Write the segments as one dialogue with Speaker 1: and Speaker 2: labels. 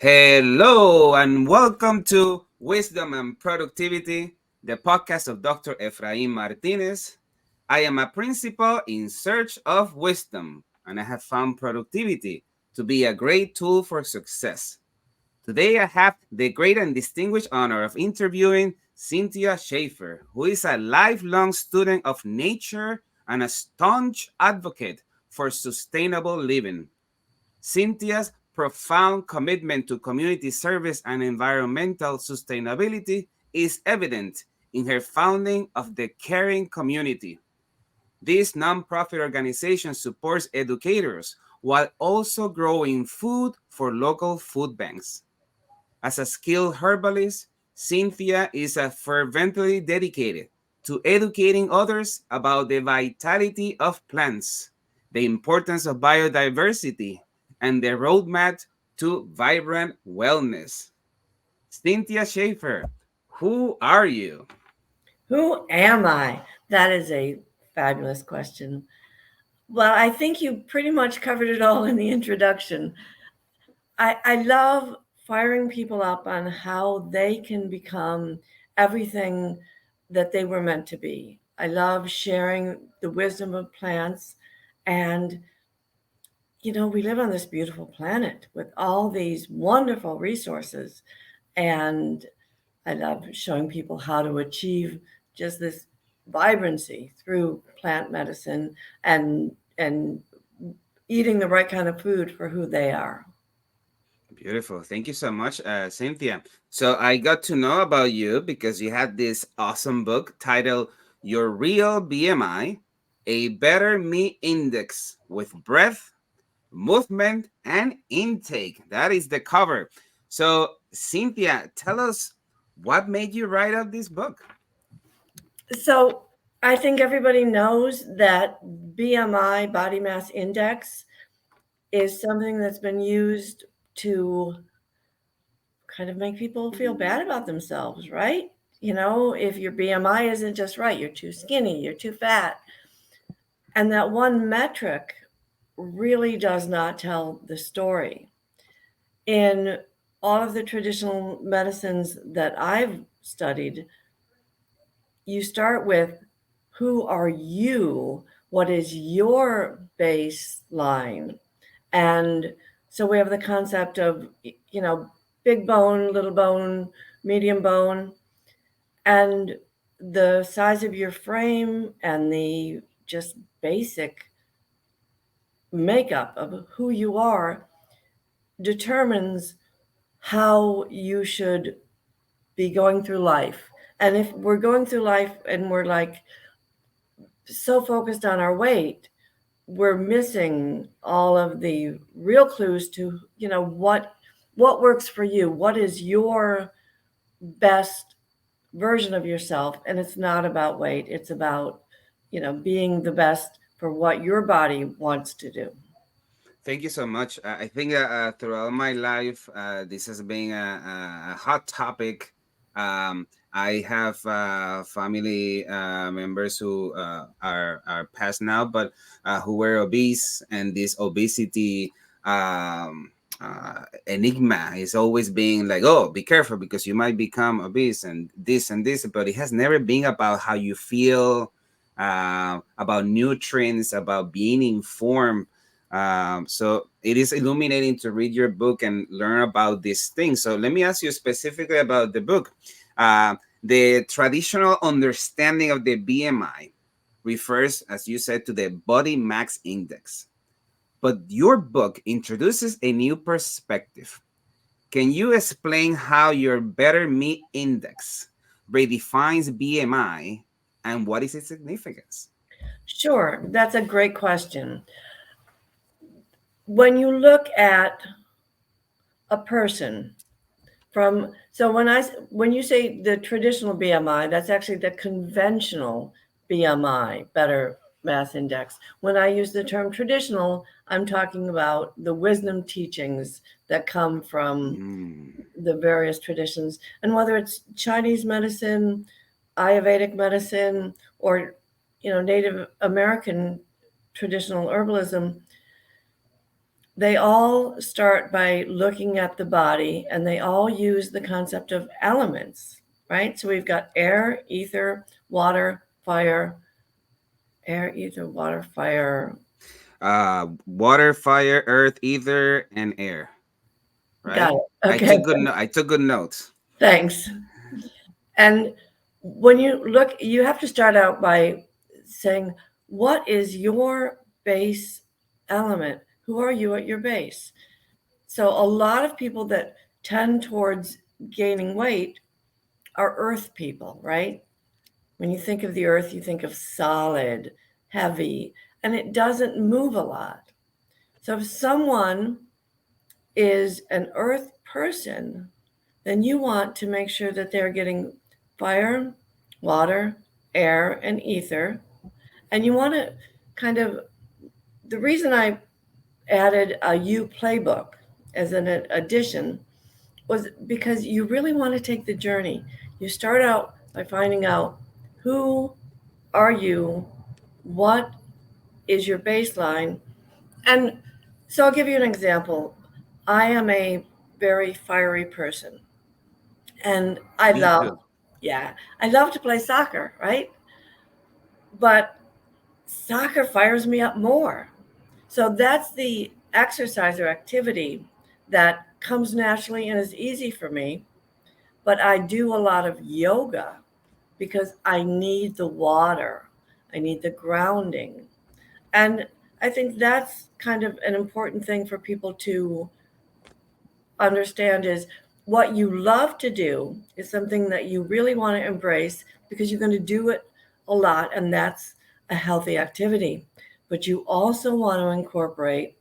Speaker 1: Hello and welcome to Wisdom and Productivity, the podcast of Dr. Efraín Martinez. I am a principal in search of wisdom, and I have found productivity to be a great tool for success. Today, I have the great and distinguished honor of interviewing Cynthia Schaefer, who is a lifelong student of nature and a staunch advocate for sustainable living. Cynthia's profound commitment to community service and environmental sustainability is evident in her founding of the Caring Community. This nonprofit organization supports educators while also growing food for local food banks. As a skilled herbalist, Cynthia is a fervently dedicated to educating others about the vitality of plants, the importance of biodiversity, and the roadmap to vibrant wellness. Cynthia Schaefer, who are you?
Speaker 2: Who am I? That is a fabulous question. Well, I think you pretty much covered it all in the introduction. I love firing people up on how they can become everything that they were meant to be. I love sharing the wisdom of plants. And, we live on this beautiful planet with all these wonderful resources. And I love showing people how to achieve just this vibrancy through plant medicine and eating the right kind of food for who they are.
Speaker 1: Beautiful. Thank you so much, Cynthia. So I got to know about you because you had this awesome book titled Your Real BMI, A Better Me Index with Breath, Movement, and Intake. That is the cover. So, Cynthia, tell us what made you write up this book?
Speaker 2: So I think everybody knows that BMI, body mass index, is something that's been used to kind of make people feel bad about themselves, right? If your BMI isn't just right, you're too skinny, you're too fat. And that one metric really does not tell the story. In all of the traditional medicines that I've studied, you start with who are you? What is your baseline? And so we have the concept of, big bone, little bone, medium bone, and the size of your frame and the just basic makeup of who you are determines how you should be going through life. And if we're going through life and we're like so focused on our weight, we're missing all of the real clues to, what works for you, what is your best version of yourself. And it's not about weight, it's about, being the best for what your body wants to do.
Speaker 1: Thank you so much. I think throughout my life, this has been a hot topic. I have family members who are past now, but who were obese, and this obesity enigma is always being like, oh, be careful because you might become obese and this and this. But it has never been about how you feel, about nutrients, about being informed. So it is illuminating to read your book and learn about these things. So let me ask you specifically about the book. The traditional understanding of the BMI refers, as you said, to the body mass index. But your book introduces a new perspective. Can you explain how your Better Me Index redefines BMI and what is its significance?
Speaker 2: Sure, that's a great question. When you look at a person from so when you say the traditional BMI, that's actually the conventional BMI, better mass index. When I use the term traditional, I'm talking about the wisdom teachings that come from
Speaker 1: Mm.
Speaker 2: the various traditions, and whether it's Chinese medicine, Ayurvedic medicine, or Native American traditional herbalism, they all start by looking at the body, and they all use the concept of elements, right? So we've got air, ether, water, fire, air, ether, water, fire.
Speaker 1: Water, fire, earth, ether, and air.
Speaker 2: Got
Speaker 1: Right?
Speaker 2: it.
Speaker 1: I
Speaker 2: Okay,
Speaker 1: took good. I took good notes.
Speaker 2: thanks. And when you look, you have to start out by saying, what is your base element? Who are you at your base? So a lot of people that tend towards gaining weight are earth people, right? When you think of the earth, you think of solid, heavy, and it doesn't move a lot. So if someone is an earth person, then you want to make sure that they're getting fire, water, air, and ether. And you want to kind of, the reason I added a U playbook as an addition was because you really want to take the journey. You start out by finding out who are you, what is your baseline. And so I'll give you an example. I am a very fiery person, and I
Speaker 1: Me
Speaker 2: love,
Speaker 1: too.
Speaker 2: yeah, I love to play soccer, right? But soccer fires me up more. So that's the exercise or activity that comes naturally and is easy for me. But I do a lot of yoga because I need the water, I need the grounding. And I think that's kind of an important thing for people to understand is what you love to do is something that you really want to embrace because you're going to do it a lot, and that's a healthy activity. But you also want to incorporate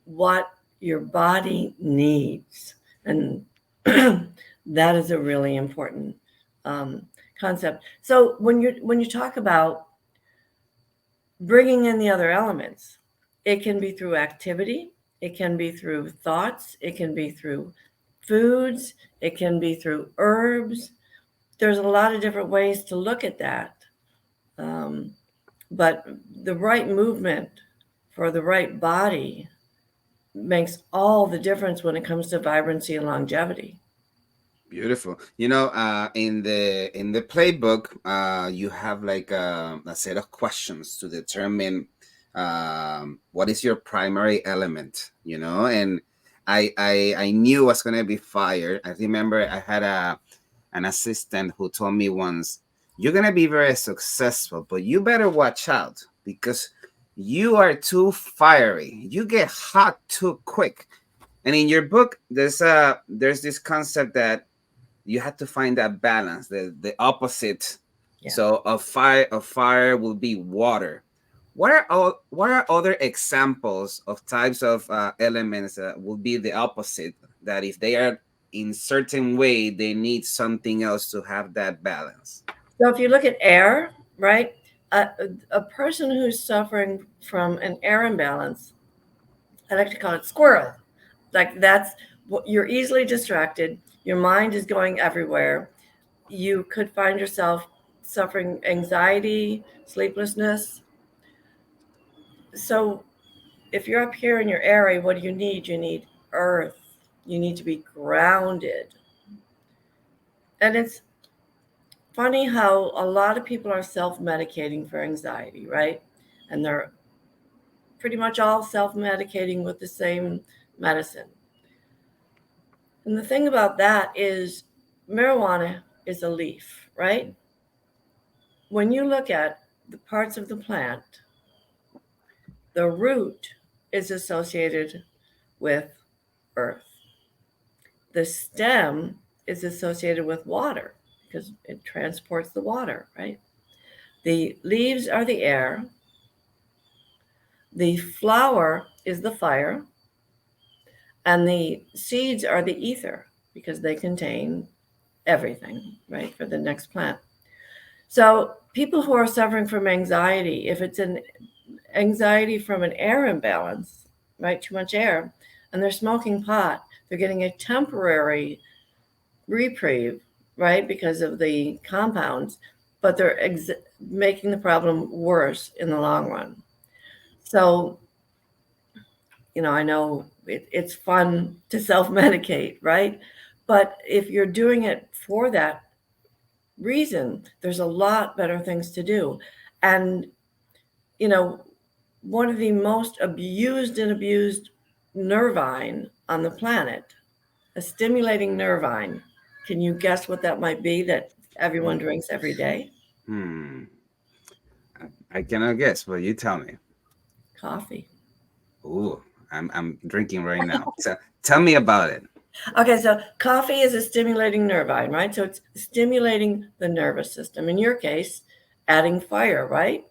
Speaker 2: what your body needs, and that is a really important um, concept. So when you talk about bringing in the other elements, it can be through activity, it can be through thoughts, it can be through foods, it can be through herbs. There's a lot of different ways to look at that. Um, but the right movement for the right body makes all the difference when it comes to vibrancy and longevity.
Speaker 1: Beautiful. In the playbook, you have like a set of questions to determine what is your primary element. And I knew it was gonna be fire. I remember I had an assistant who told me once, "You're gonna be very successful, but you better watch out because you are too fiery. You get hot too quick." And in your book, there's this concept that you have to find that balance, the opposite.
Speaker 2: Yeah.
Speaker 1: So a fire will be water. What are other examples of types of elements that will be the opposite, that if they are in certain way they need something else to have that balance?
Speaker 2: So if you look at air, right, a, a person who's suffering from an air imbalance, I like to call it squirrel. Like that's what you're easily distracted. Your mind is going everywhere. You could find yourself suffering anxiety, sleeplessness. So if you're up here in your area, what do you need? You need earth. You need to be grounded. And it's funny how a lot of people are self medicating for anxiety, right? And they're pretty much all self medicating with the same medicine. And the thing about that is, marijuana is a leaf, right? When you look at the parts of the plant, the root is associated with earth, the stem is associated with water because it transports the water, right? The leaves are the air, the flower is the fire, and the seeds are the ether because they contain everything, right, for the next plant. So people who are suffering from anxiety, if it's an anxiety from an air imbalance, right, too much air, and they're smoking pot, they're getting a temporary reprieve, right, because of the compounds, but they're making the problem worse in the long run. So I know it's fun to self medicate, right? But if you're doing it for that reason, there's a lot better things to do. And, you know, one of the most abused and abused nervine on the planet, a stimulating nervine. Can you guess what that might be that everyone drinks every day?
Speaker 1: Hmm. I cannot guess, but you tell me.
Speaker 2: Coffee.
Speaker 1: Ooh, I'm drinking right now. So tell me about it.
Speaker 2: Okay, so coffee is a stimulating nervine, right? So it's stimulating the nervous system. In your case, adding fire, right?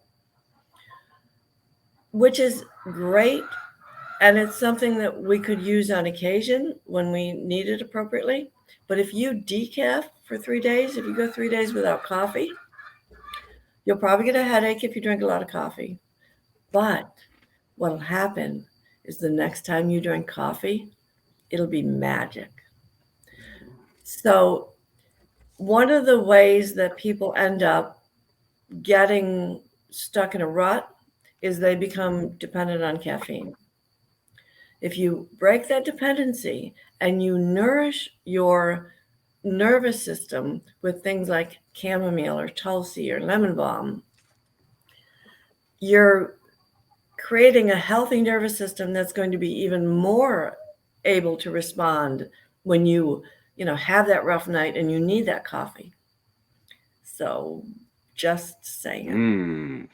Speaker 2: Which is great. And it's something that we could use on occasion when we need it appropriately. But if you decaf for 3 days, if you go 3 days without coffee, you'll probably get a headache if you drink a lot of coffee. But what'll happen is the next time you drink coffee, it'll be magic. So, one of the ways that people end up getting stuck in a rut is they become dependent on caffeine. If you break that dependency and you nourish your nervous system with things like chamomile or tulsi or lemon balm, you're creating a healthy nervous system that's going to be even more able to respond when you have that rough night and you need that coffee. So just saying.
Speaker 1: Mm,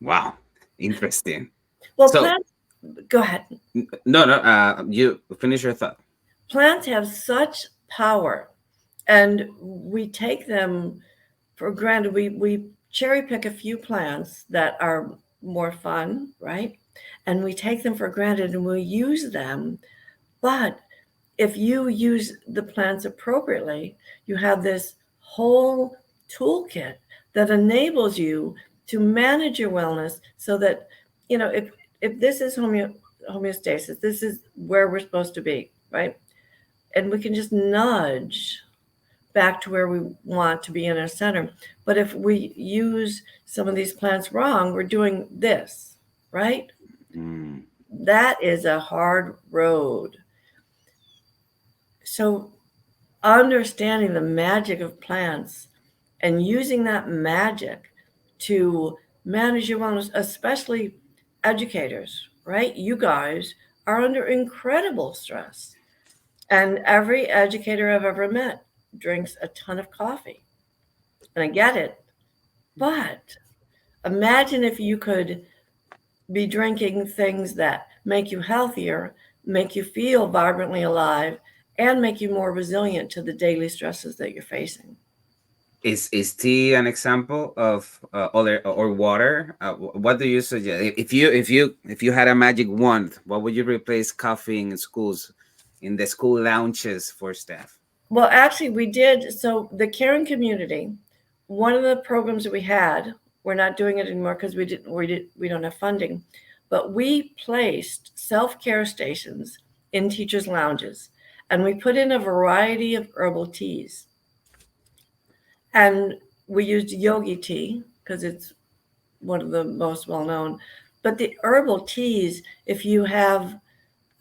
Speaker 1: wow, interesting.
Speaker 2: Well,
Speaker 1: So
Speaker 2: plants, go ahead.
Speaker 1: no, no. You finish your thought.
Speaker 2: Plants have such power, and we take them for granted. We cherry pick a few plants that are more fun, right? And we take them for granted and we use them. But if you use the plants appropriately, you have this whole toolkit that enables you to manage your wellness so that, if this is homeostasis, this is where we're supposed to be, right? And we can just nudge back to where we want to be in our center. But if we use some of these plants wrong, we're doing this, right?
Speaker 1: Mm,
Speaker 2: That is a hard road. So, understanding the magic of plants and using that magic to manage your wellness, especially educators, right? You guys are under incredible stress. And every educator I've ever met drinks a ton of coffee. And I get it. But imagine if you could be drinking things that make you healthier, make you feel vibrantly alive, and make you more resilient to the daily stresses that you're facing.
Speaker 1: is tea an example of other or water? What do you suggest? If you had a magic wand, what would you replace coffee in schools, in the school lounges for staff?
Speaker 2: Well, actually, we did. So, the caring community, one of the programs that we had, we're not doing it anymore because we don't have funding, but we placed self-care stations in teachers' lounges, and we put in a variety of herbal teas. And we used yogi tea because it's one of the most well known. But the herbal teas, if you have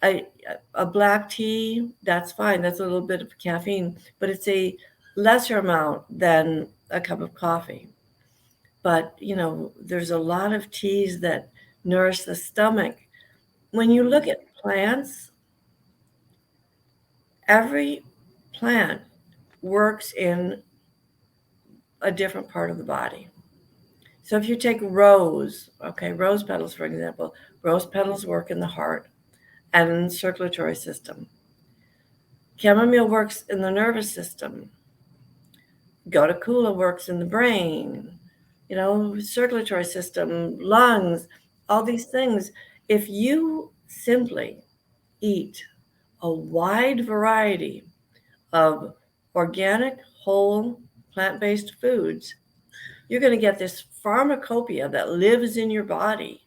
Speaker 2: a, a black tea, that's fine. That's a little bit of caffeine, but it's a lesser amount than a cup of coffee. But, there's a lot of teas that nourish the stomach. When you look at plants, every plant works in a different part of the body. So if you take rose, okay, rose petals, for example, rose petals work in the heart and circulatory system. Chamomile works in the nervous system. Gotu works in the brain, circulatory system, lungs, all these things. If you simply eat a wide variety of organic, whole, plant based foods, you're going to get this pharmacopoeia that lives in your body.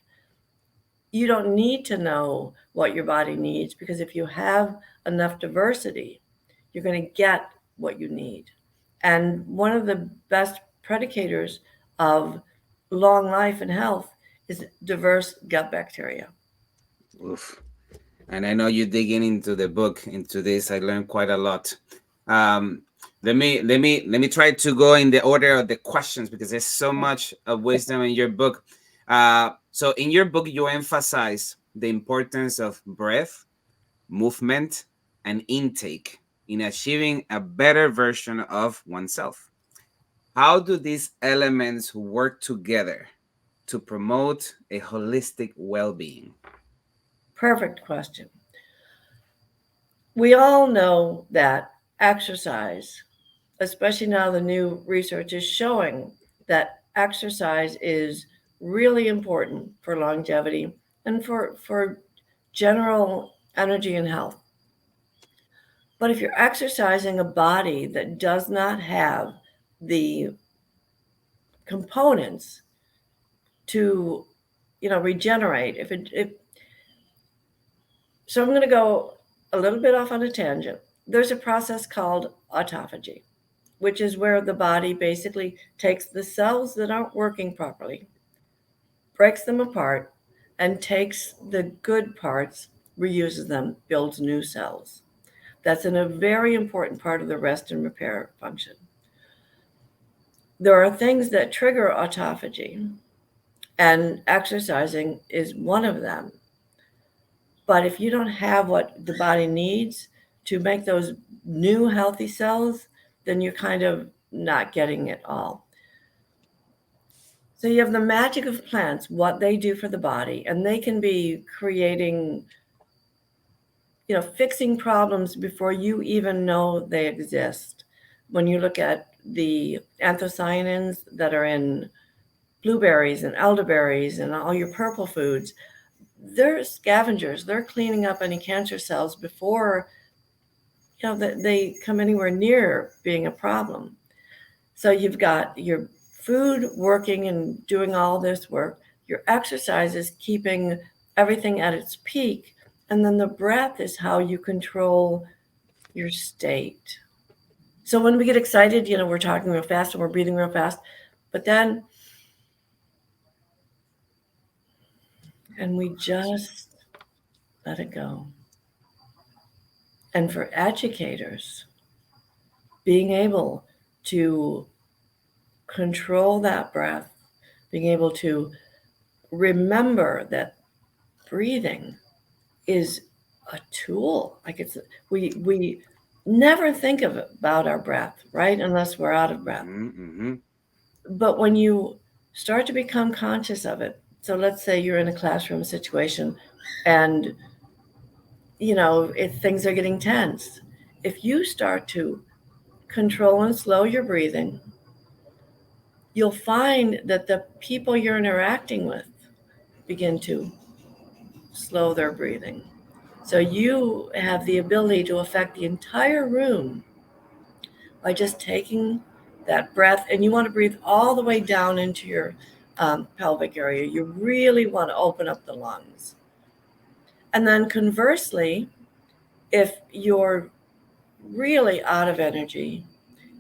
Speaker 2: You don't need to know what your body needs because if you have enough diversity, you're going to get what you need. And one of the best predicators of long life and health is diverse gut bacteria.
Speaker 1: Oof. And I know you're digging into the book, into this. I learned quite a lot. Um, let me try to go in the order of the questions because there's so much of wisdom in your book. So in your book, you emphasize the importance of breath, movement, and intake in achieving a better version of oneself. How do these elements work together to promote a holistic well-being?
Speaker 2: Perfect question. We all know that exercise, especially now the new research is showing that exercise is really important for longevity and for general energy and health. But if you're exercising a body that does not have the components to, regenerate, so I'm going to go a little bit off on a tangent. There's a process called autophagy, which is where the body basically takes the cells that aren't working properly, breaks them apart, and takes the good parts, reuses them, builds new cells. That's a very important part of the rest and repair function. There are things that trigger autophagy, and exercising is one of them. But if you don't have what the body needs to make those new healthy cells, then you're kind of not getting it all. So you have the magic of plants, what they do for the body, and they can be creating, fixing problems before you even know they exist. When you look at the anthocyanins that are in blueberries and elderberries and all your purple foods, they're scavengers. They're cleaning up any cancer cells before they come anywhere near being a problem. So you've got your food working and doing all this work, your exercise is keeping everything at its peak, and then the breath is how you control your state. So when we get excited, we're talking real fast and we're breathing real fast, but then, and we just let it go. And for educators, being able to control that breath, being able to remember that breathing is a tool. Like we never think about our breath, right? Unless we're out of breath.
Speaker 1: Mm-hmm.
Speaker 2: But when you start to become conscious of it, so let's say you're in a classroom situation and if things are getting tense, if you start to control and slow your breathing, you'll find that the people you're interacting with begin to slow their breathing. So you have the ability to affect the entire room by just taking that breath. And you want to breathe all the way down into your pelvic area. You really want to open up the lungs. And then conversely, if you're really out of energy,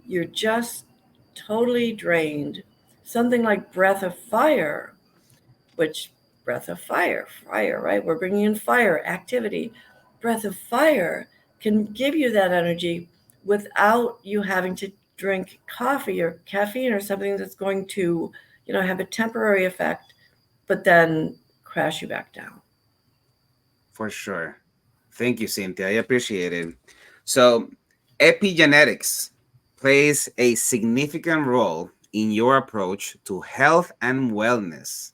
Speaker 2: you're just totally drained, something like breath of fire, which breath of fire, right? We're bringing in fire, activity. Breath of fire can give you that energy without you having to drink coffee or caffeine or something that's going to, have a temporary effect, but then crash you back down.
Speaker 1: For sure. Thank you, Cynthia. I appreciate it. So, epigenetics plays a significant role in your approach to health and wellness.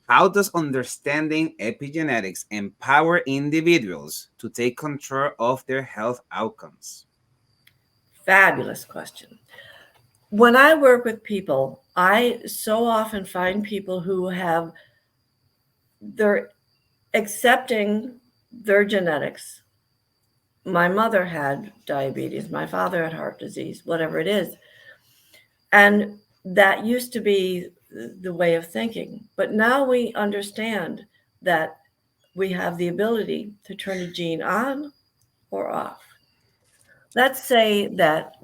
Speaker 1: How does understanding epigenetics empower individuals to take control of their health outcomes?
Speaker 2: Fabulous question. When I work with people, I so often find people who they're accepting their genetics. My mother had diabetes, my father had heart disease, whatever it is. And that used to be the way of thinking. But now we understand that we have the ability to turn a gene on or off. Let's say that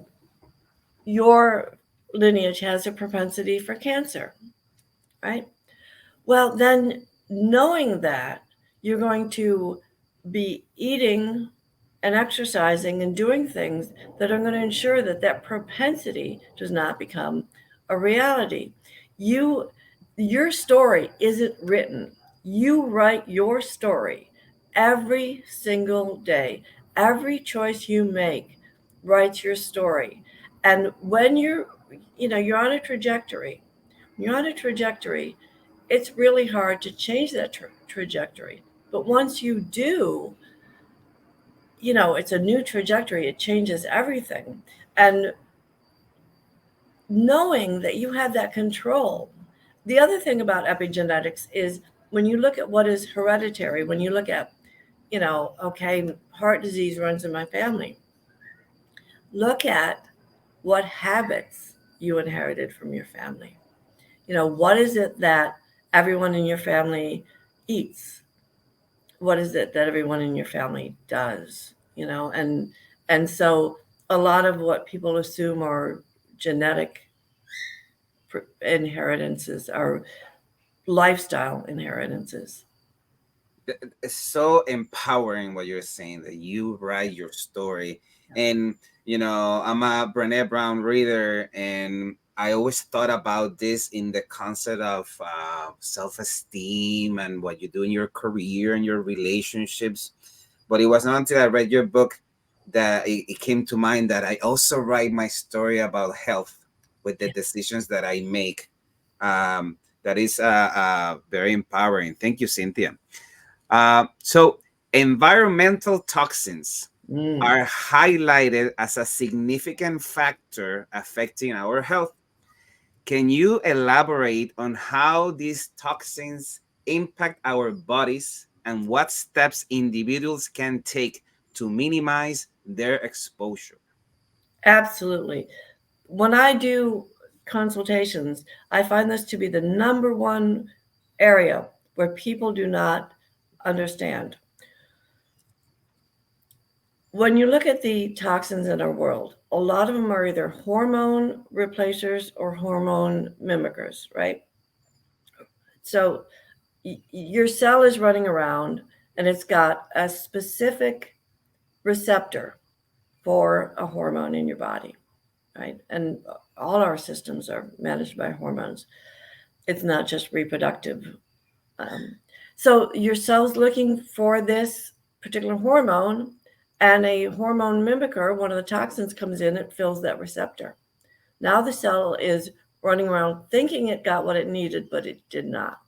Speaker 2: your lineage has a propensity for cancer, right? Well, then knowing that, you're going to be eating and exercising and doing things that are going to ensure that that propensity does not become a reality. You, your story isn't written. You write your story every single day. Every choice you make writes your story. And when you're on a trajectory, you're on a trajectory, it's really hard to change that trajectory. But once you do, it's a new trajectory. It changes everything. And knowing that you have that control. The other thing about epigenetics is when you look at what is hereditary, when you look at, okay, heart disease runs in my family, look at what habits you inherited from your family. What is it that everyone in your family eats? What is it that everyone in your family does? And so a lot of what people assume are genetic inheritances are lifestyle inheritances.
Speaker 1: It's so empowering what you're saying, that you write your story. And I'm a Brené Brown reader, and I always thought about this in the concept of self-esteem and what you do in your career and your relationships. But it was not until I read your book that it came to mind that I also write my story about health with the decisions that I make. That is very empowering. Thank you, Cynthia. So, environmental toxins
Speaker 2: Mm.
Speaker 1: are highlighted as a significant factor affecting our health. Can you elaborate on how these toxins impact our bodies and what steps individuals can take to minimize their exposure?
Speaker 2: Absolutely. When I do consultations, I find this to be the number one area where people do not understand. When you look at the toxins in our world, a lot of them are either hormone replacers or hormone mimickers, right? So your cell is running around and it's got a specific receptor for a hormone in your body, right? And all our systems are managed by hormones. It's not just reproductive. Um, so your cell's looking for this particular hormone, and a hormone mimicker, one of the toxins, comes in, it fills that receptor. Now the cell is running around thinking it got what it needed, but it did not.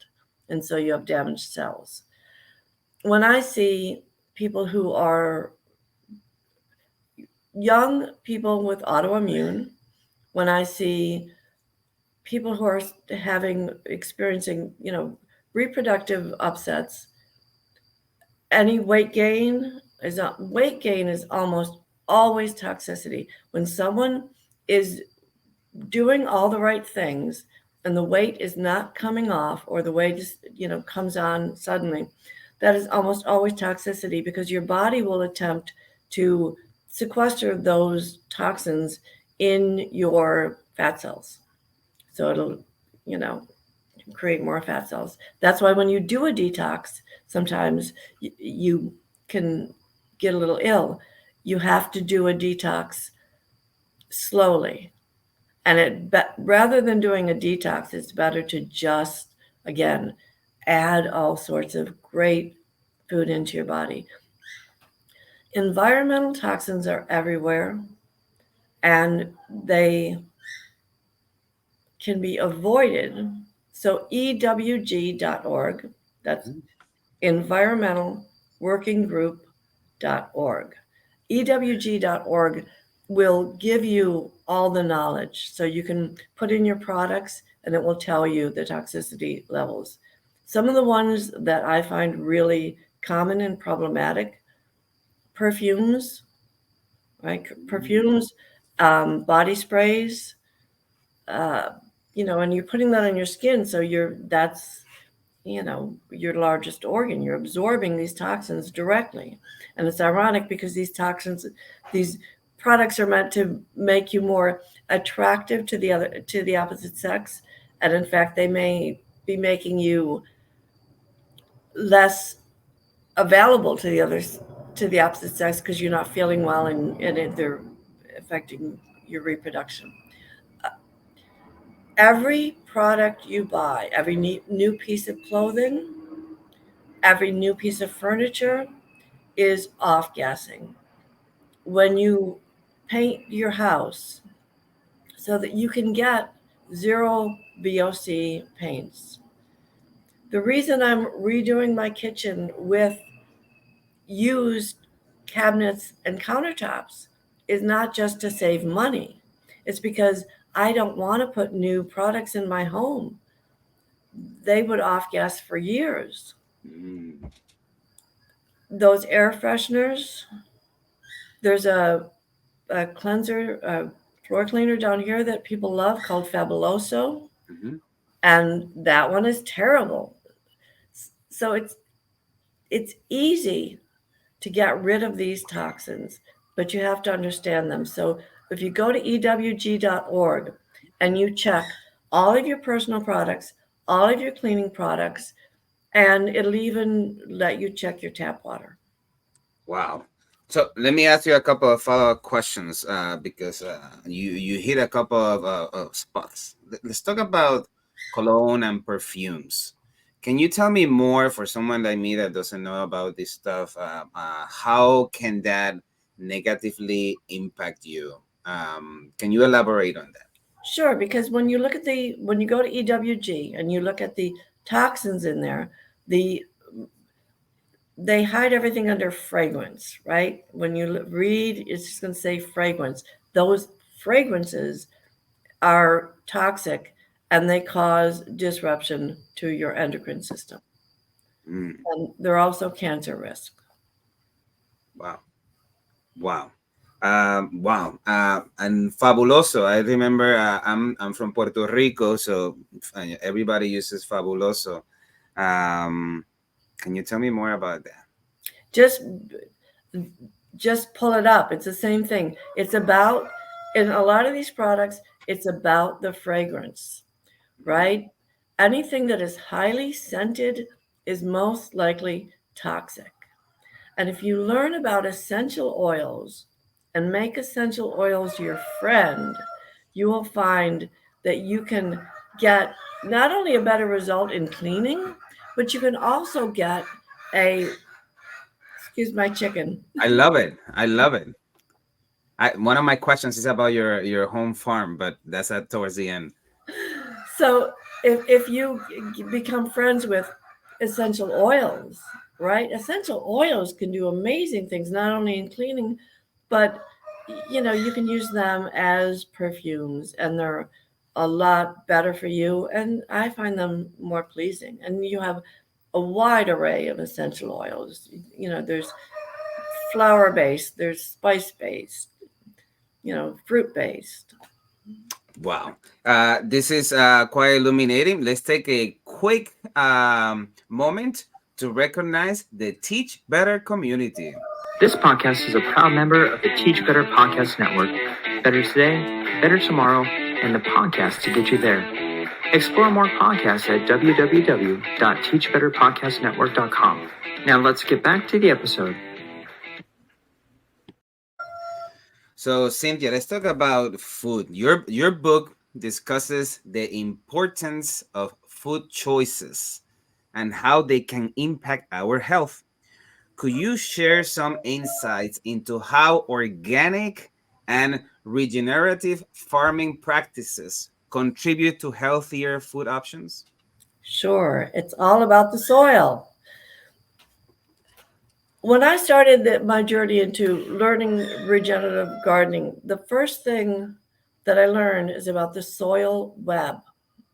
Speaker 2: And so you have damaged cells. When I see people who are young people with autoimmune, when I see people who are experiencing, reproductive upsets, any weight gain is almost always toxicity. When someone is doing all the right things and the weight is not coming off, or the weight is, comes on suddenly, that is almost always toxicity, because your body will attempt to sequester those toxins in your fat cells. So it'll, you know, create more fat cells. That's why when you do a detox, sometimes you can get a little ill. You have to do a detox slowly. And rather than doing a detox, it's better to just, again, add all sorts of great food into your body. Environmental toxins are everywhere, and they can be avoided. So, EWG.org, that's environmentalworkinggroup.org. EWG.org will give you all the knowledge. So you can put in your products and it will tell you the toxicity levels. Some of the ones that I find really common and problematic: perfumes, right? Perfumes, body sprays, uh, and you're putting that on your skin. So that's your largest organ. You're absorbing these toxins directly. And it's ironic because these products are meant to make you more attractive to the opposite sex, and in fact they may be making you less available to the others, to the opposite sex, because you're not feeling well and they're affecting your reproduction. Every product you buy, every new piece of clothing, every new piece of furniture is off gassing. When you paint your house so that you can get zero VOC paints. The reason I'm redoing my kitchen with used cabinets and countertops is not just to save money. It's because I don't want to put new products in my home. They would off gas for years.
Speaker 1: Mm.
Speaker 2: Those air fresheners, there's a cleanser, a floor cleaner down here that people love called Fabuloso,
Speaker 1: Mm-hmm.
Speaker 2: and that one is terrible. So it's easy to get rid of these toxins, but you have to understand them. So if you go to ewg.org and you check all of your personal products, all of your cleaning products, and it'll even let you check your tap water.
Speaker 1: Wow. So let me ask you a couple of follow-up questions because you hit a couple of spots. Let's talk about cologne and perfumes. Can you tell me more for someone like me that doesn't know about this stuff? How can that negatively impact you? Can you elaborate on that?
Speaker 2: Sure, because when you go to EWG and you look at the toxins in there, the they hide everything under fragrance, right? When you read, it's just going to say fragrance. Those fragrances are toxic and they cause disruption to your endocrine system.
Speaker 1: Mm,
Speaker 2: And they're also cancer risk.
Speaker 1: wow. Wow. Wow. And Fabuloso. I remember I'm from Puerto Rico, so everybody uses Fabuloso. Um, can you tell me more about that?
Speaker 2: Just just pull it up. It's the same thing. It's about in a lot of these products, it's about the fragrance, right? Anything that is highly scented is most likely toxic. And if you learn about essential oils and make essential oils your friend, you will find that you can get not only a better result in cleaning, but you can also get a, excuse my chicken.
Speaker 1: I love it. I love it. One of my questions is about your home farm, but that's at towards the end.
Speaker 2: So if you become friends with essential oils, right? Essential oils can do amazing things, not only in cleaning, but you can use them as perfumes and they're a lot better for you. And I find them more pleasing. And you have a wide array of essential oils. There's flower based, there's spice based, fruit based.
Speaker 1: Wow. This is quite illuminating. Let's take a quick moment to recognize the Teach Better community.
Speaker 3: This podcast is a proud member of the Teach Better Podcast Network. Better today, better tomorrow, and the podcast to get you there. Explore more podcasts at www.teachbetterpodcastnetwork.com. Now let's get back to the episode.
Speaker 1: So, Cynthia, let's talk about food. Your book discusses the importance of food choices and how they can impact our health. Could you share some insights into how organic and regenerative farming practices contribute to healthier food options?
Speaker 2: Sure, it's all about the soil. When I started my journey into learning regenerative gardening, the first thing that I learned is about the soil web,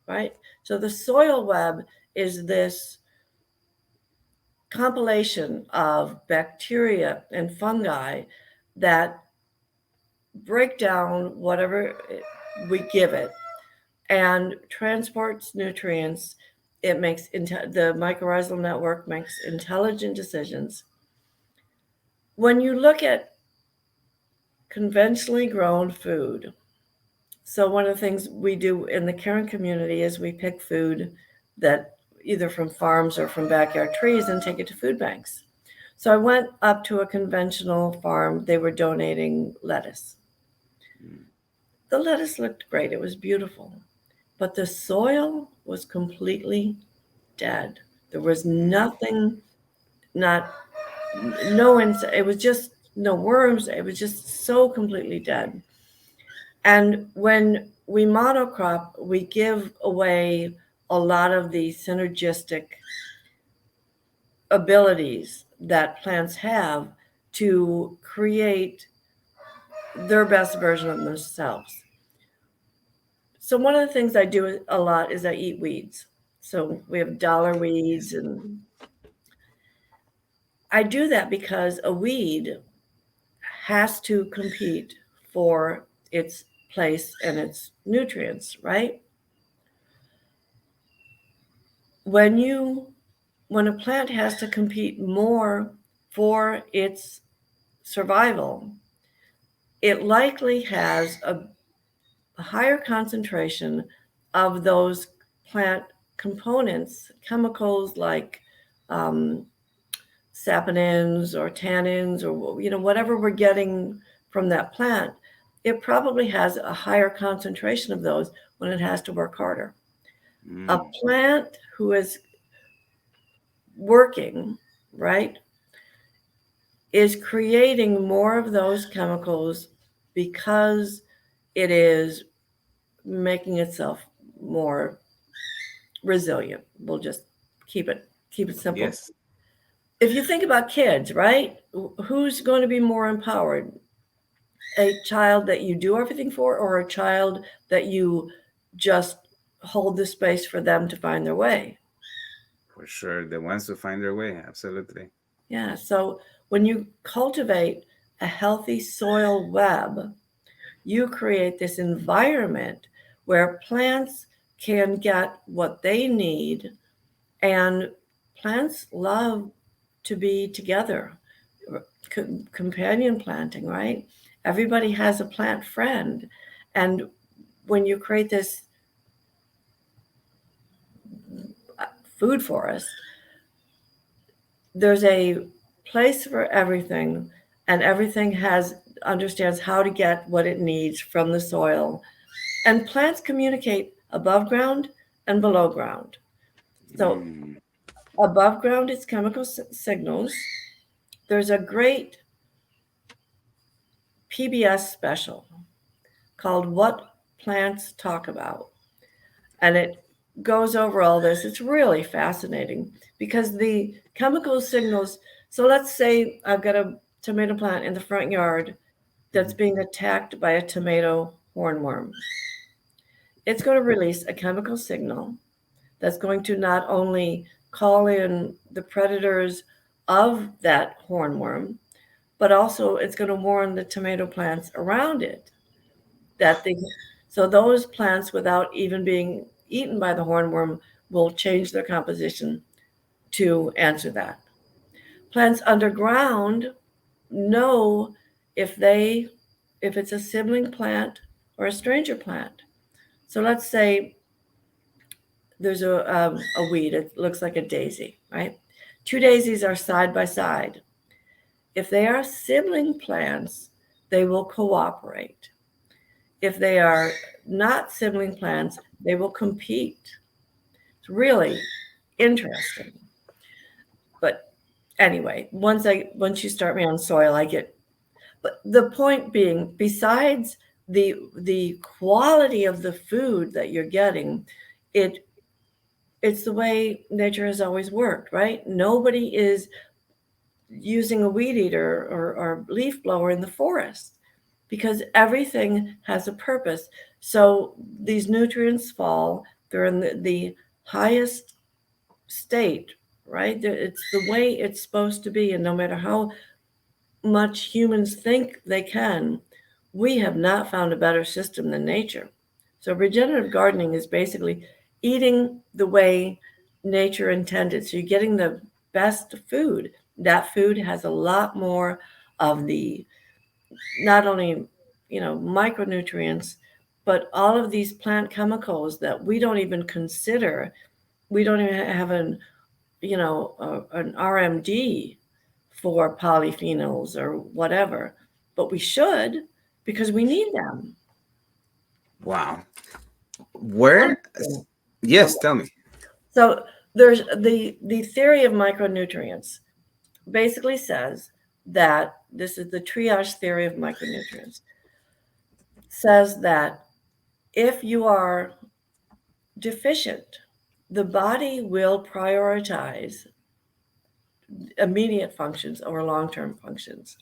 Speaker 2: right? So the soil web is this compilation of bacteria and fungi that break down whatever we give it and transports nutrients. It makes the mycorrhizal network makes intelligent decisions. When you look at conventionally grown food, so one of the things we do in the caring community is we pick food that either from farms or from backyard trees and take it to food banks. So I went up to a conventional farm. They were donating lettuce. The lettuce looked great. It was beautiful. But the soil was completely dead. There was nothing, not, no insect. It was just no worms. It was just so completely dead. And when we monocrop, we give away a lot of the synergistic abilities that plants have to create their best version of themselves. So one of the things I do a lot is I eat weeds. So we have dollar weeds, and I do that because a weed has to compete for its place and its nutrients, right? When a plant has to compete more for its survival, it likely has a higher concentration of those plant components, chemicals like um, saponins or tannins, or whatever we're getting from that plant. It probably has a higher concentration of those when it has to work harder. A plant who is working, right, is creating more of those chemicals because it is making itself more resilient. We'll just keep it simple.
Speaker 1: Yes.
Speaker 2: If you think about kids, right? Who's going to be more empowered? A child that you do everything for, or a child that you just hold the space for them to find their way?
Speaker 1: For sure. The ones who find their way. Absolutely.
Speaker 2: Yeah. So when you cultivate a healthy soil web, you create this environment where plants can get what they need, and plants love to be together. Companion planting, right? Everybody has a plant friend. And when you create this food forest, there's a place for everything, and everything understands how to get what it needs from the soil. And plants communicate above ground and below ground. So above ground, it's chemical signals. There's a great PBS special called What Plants Talk About. And it goes over all this. It's really fascinating because the chemical signals. So let's say I've got a tomato plant in the front yard that's being attacked by a tomato hornworm. It's going to release a chemical signal that's going to not only call in the predators of that hornworm, but also it's going to warn the tomato plants around it that so those plants, without even being eaten by the hornworm, will change their composition to answer that. Plants underground know if it's a sibling plant or a stranger plant. So let's say there's a weed. It looks like a daisy, right? Two daisies are side by side. If they are sibling plants, they will cooperate. If they are not sibling plants, they will compete. It's really interesting. But anyway, once you start me on soil, I get. But the point being, besides the quality of the food that you're getting, it's the way nature has always worked, right? Nobody is using a weed eater or leaf blower in the forest because everything has a purpose. So these nutrients fall, they're in the highest state, right? It's the way it's supposed to be. And no matter how much humans think they can, we have not found a better system than nature. So regenerative gardening is basically eating the way nature intended. So you're getting the best food. That food has a lot more of the, not only, micronutrients, but all of these plant chemicals that we don't even consider. We don't even have an RMD for polyphenols or whatever, but we should because we need them.
Speaker 1: Wow. Where? Yes, tell me.
Speaker 2: So there's the theory of micronutrients basically says that this is the triage theory of micronutrients, says that if you are deficient, the body will prioritize immediate functions over long-term functions.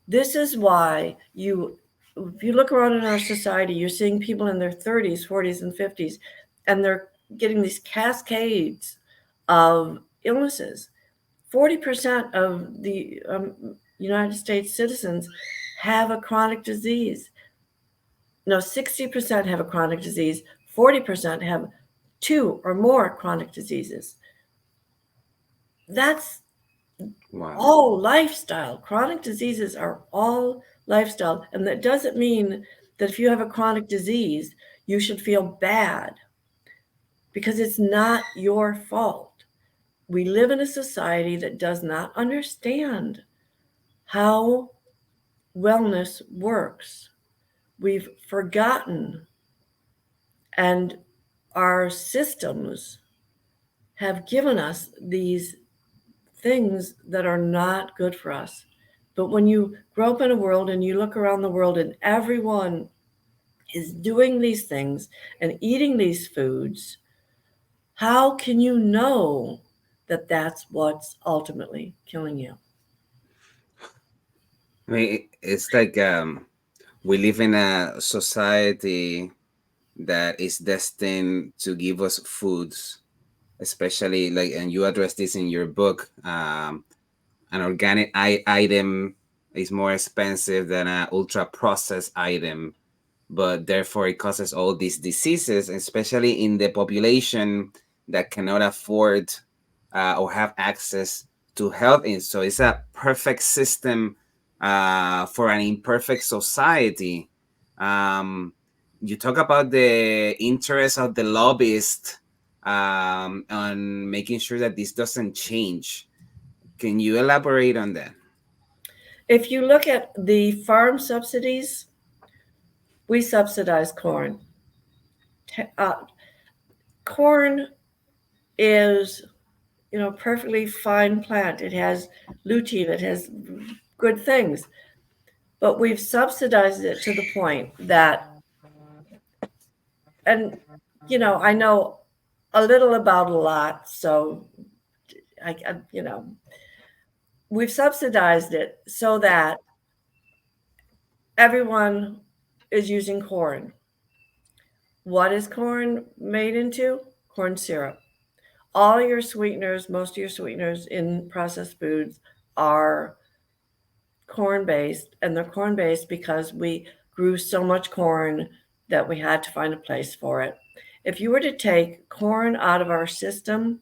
Speaker 2: This is why if you look around in our society, you're seeing people in their 30s, 40s, and 50s, and they're getting these cascades of illnesses. 40% of the United States citizens have a chronic disease. No, 60% have a chronic disease. 40% have 2 or more chronic diseases. That's all lifestyle. Chronic diseases are all lifestyle. And that doesn't mean that if you have a chronic disease, you should feel bad, because it's not your fault. We live in a society that does not understand how wellness works. We've forgotten, and our systems have given us these things that are not good for us. But when you grow up in a world and you look around the world and everyone is doing these things and eating these foods, how can you know that that's what's ultimately killing you?
Speaker 1: I mean, it's like we live in a society that is destined to give us foods, especially like, and you address this in your book. An organic item is more expensive than an ultra processed item, but therefore it causes all these diseases, especially in the population that cannot afford or have access to health. And so it's a perfect system for an imperfect society. You talk about the interest of the lobbyist on making sure that this doesn't change. Can you elaborate on that?
Speaker 2: If you look at the farm subsidies, we subsidize corn. Corn is, perfectly fine plant. It has lutein, it has good things, but we've subsidized it to the point that, and I know a little about a lot, so I we've subsidized it so that everyone is using corn. What is corn made into? Corn syrup. All your sweeteners, most of your sweeteners in processed foods are corn based, and they're corn based because we grew so much corn that we had to find a place for it. If you were to take corn out of our system,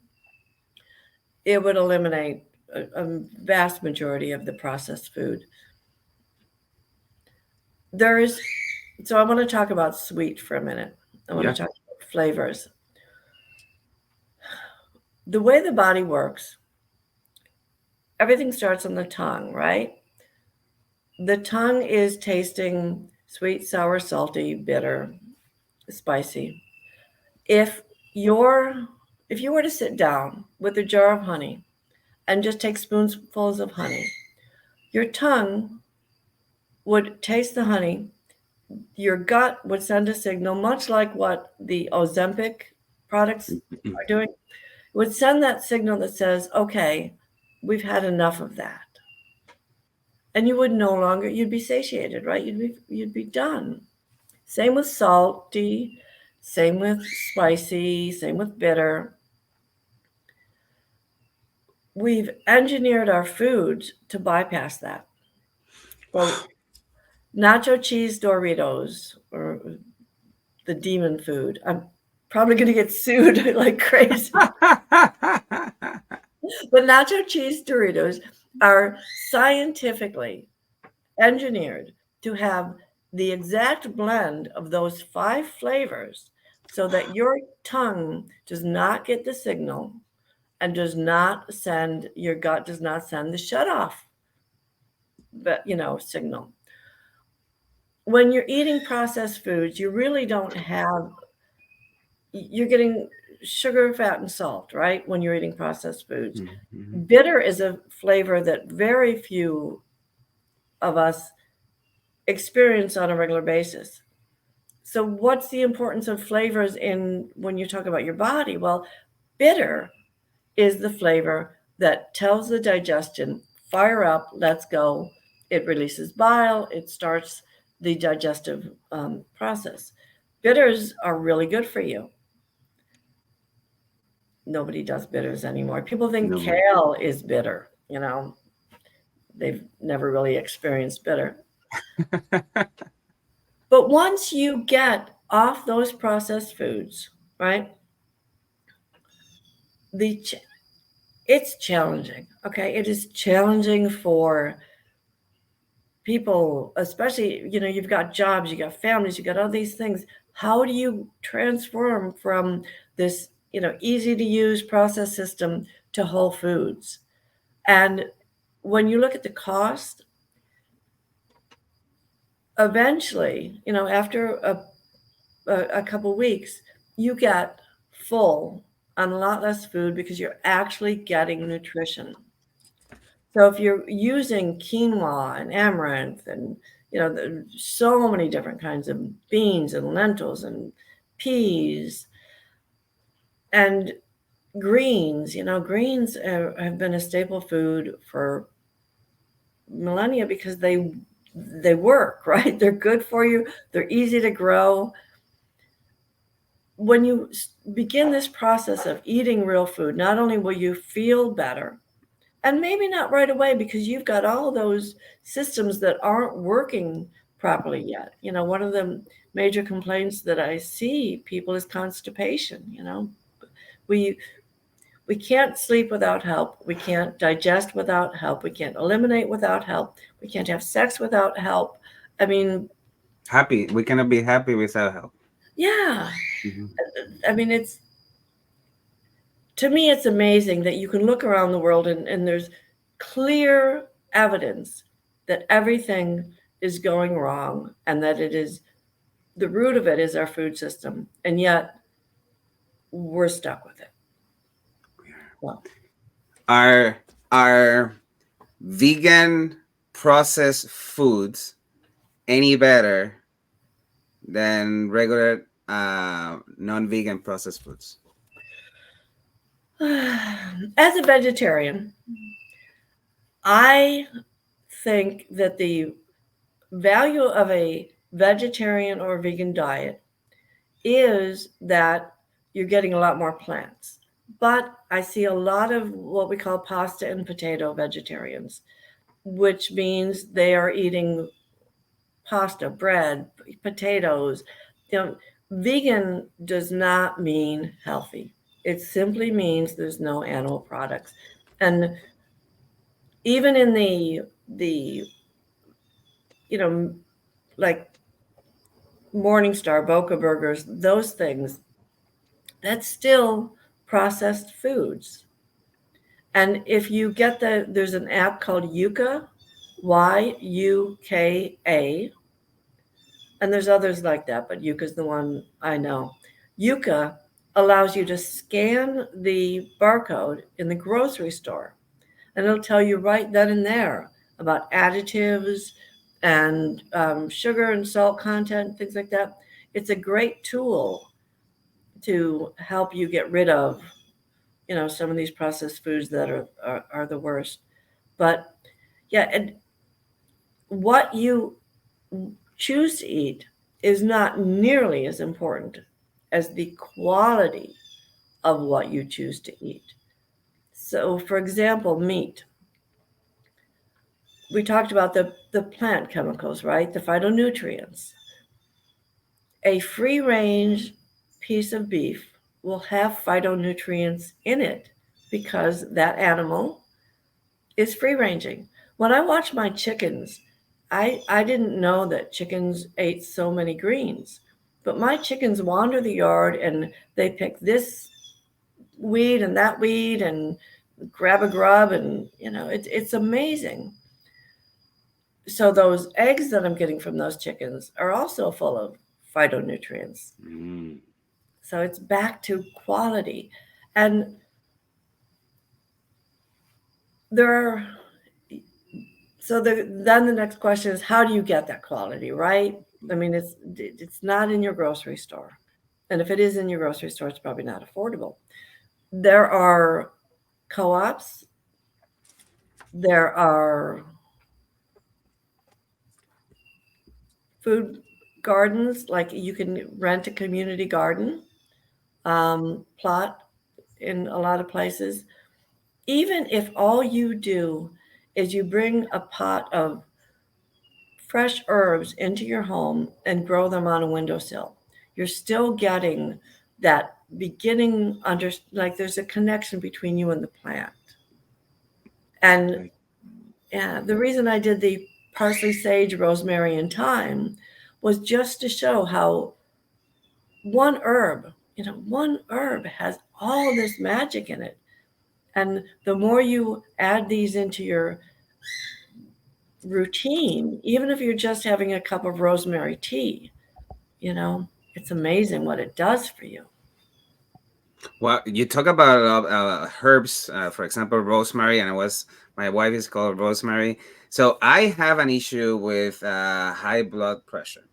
Speaker 2: it would eliminate a vast majority of the processed food. So I want to talk about sweet for a minute. I want to talk about flavors. The way the body works, everything starts on the tongue, right? The tongue is tasting sweet, sour, salty, bitter, spicy. If you were to sit down with a jar of honey and just take spoonfuls of honey, your tongue would taste the honey. Your gut would send a signal, much like what the Ozempic products are doing. It would send that signal that says, okay, we've had enough of that. And you would no longer, you'd be satiated, right? You'd be done. Same with salty, same with spicy, same with bitter. We've engineered our foods to bypass that. So nacho cheese Doritos, or the demon food. I'm probably going to get sued like crazy. But nacho cheese Doritos are scientifically engineered to have the exact blend of those 5 flavors so that your tongue does not get the signal and does not send, your gut does not send the shut off, signal. When you're eating processed foods, you really don't have, you're getting sugar, fat, and salt, right? When you're eating processed foods.
Speaker 1: Mm-hmm.
Speaker 2: Bitter is a flavor that very few of us experience on a regular basis. So what's the importance of flavors in when you talk about your body? Well, bitter is the flavor that tells the digestion, fire up, let's go. It releases bile, it starts the digestive process. Bitters are really good for you. Nobody does bitters anymore. People think
Speaker 1: No.
Speaker 2: kale is bitter, they've never really experienced bitter. But once you get off those processed foods, right, it's challenging. Okay, it is challenging for people, especially, you've got jobs, you got families, you got all these things. How do you transform from this, easy to use process system to whole foods? And when you look at the cost, eventually, after a couple weeks, you get full on a lot less food because you're actually getting nutrition. So if you're using quinoa and amaranth and so many different kinds of beans and lentils and peas and greens, greens have been a staple food for millennia because they work, right? They're good for you. They're easy to grow. When you begin this process of eating real food, not only will you feel better, and maybe not right away because you've got all those systems that aren't working properly yet. One of the major complaints that I see people is constipation. We can't sleep without help. We can't digest without help. We can't eliminate without help. We can't have sex without help. I mean,
Speaker 1: happy. We cannot be happy without help.
Speaker 2: Yeah.
Speaker 1: Mm-hmm.
Speaker 2: I mean, to me, it's amazing that you can look around the world and there's clear evidence that everything is going wrong and that the root of it is our food system. And yet we're stuck with it. Well,
Speaker 1: Are vegan processed foods any better than regular non-vegan processed foods?
Speaker 2: as a vegetarian, I think that the value of a vegetarian or vegan diet is that you're getting a lot more plants. But I see a lot of what we call pasta and potato vegetarians, which means they are eating pasta, bread, potatoes. Vegan does not mean healthy. It simply means there's no animal products. And even in the like Morningstar, Boca Burgers, those things, that's still processed foods. And if you get there's an app called Yuka, Yuka, and there's others like that, but Yuka's the one I know. Yuka allows you to scan the barcode in the grocery store, and it'll tell you right then and there about additives and sugar and salt content, things like that. It's a great tool to help you get rid of some of these processed foods that are the worst. But yeah, and what you choose to eat is not nearly as important as the quality of what you choose to eat. So for example, meat. We talked about the plant chemicals, right? The phytonutrients. A free range piece of beef will have phytonutrients in it because that animal is free ranging. When I watch my chickens, I didn't know that chickens ate so many greens, but my chickens wander the yard and they pick this weed and that weed and grab a grub, and it's amazing. So those eggs that I'm getting from those chickens are also full of phytonutrients.
Speaker 1: Mm.
Speaker 2: So it's back to quality. And there are, then the next question is, how do you get that quality, right? I mean, it's not in your grocery store. And if it is in your grocery store, it's probably not affordable. There are co-ops, there are food gardens, like you can rent a community garden plot in a lot of places. Even if all you do is you bring a pot of fresh herbs into your home and grow them on a windowsill, you're still getting that beginning like there's a connection between you and the plant. And
Speaker 1: Like,
Speaker 2: yeah, the reason I did the parsley, sage, rosemary, and thyme was just to show how one herb, one herb has all this magic in it. And the more you add these into your routine, even if you're just having a cup of rosemary tea, you know, it's amazing what it does for you.
Speaker 1: well, you talk about herbs, for example, rosemary, and my wife is called Rosemary. So I have an issue with high blood pressure.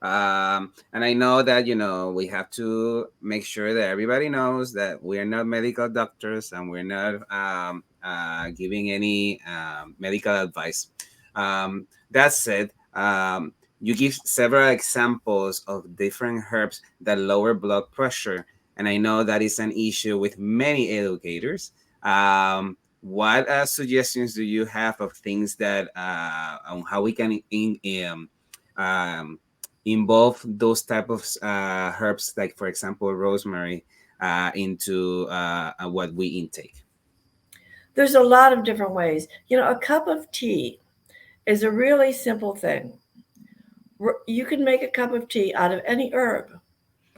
Speaker 1: And I know that, we have to make sure that everybody knows that we're not medical doctors and we're not giving any medical advice. That said, you give several examples of different herbs that lower blood pressure. And I know that is an issue with many educators. What suggestions do you have of things that on how we can um, involve those type of herbs, like for example rosemary, into what we intake?
Speaker 2: There's a lot of different ways. A cup of tea is a really simple thing. You can make a cup of tea out of any herb,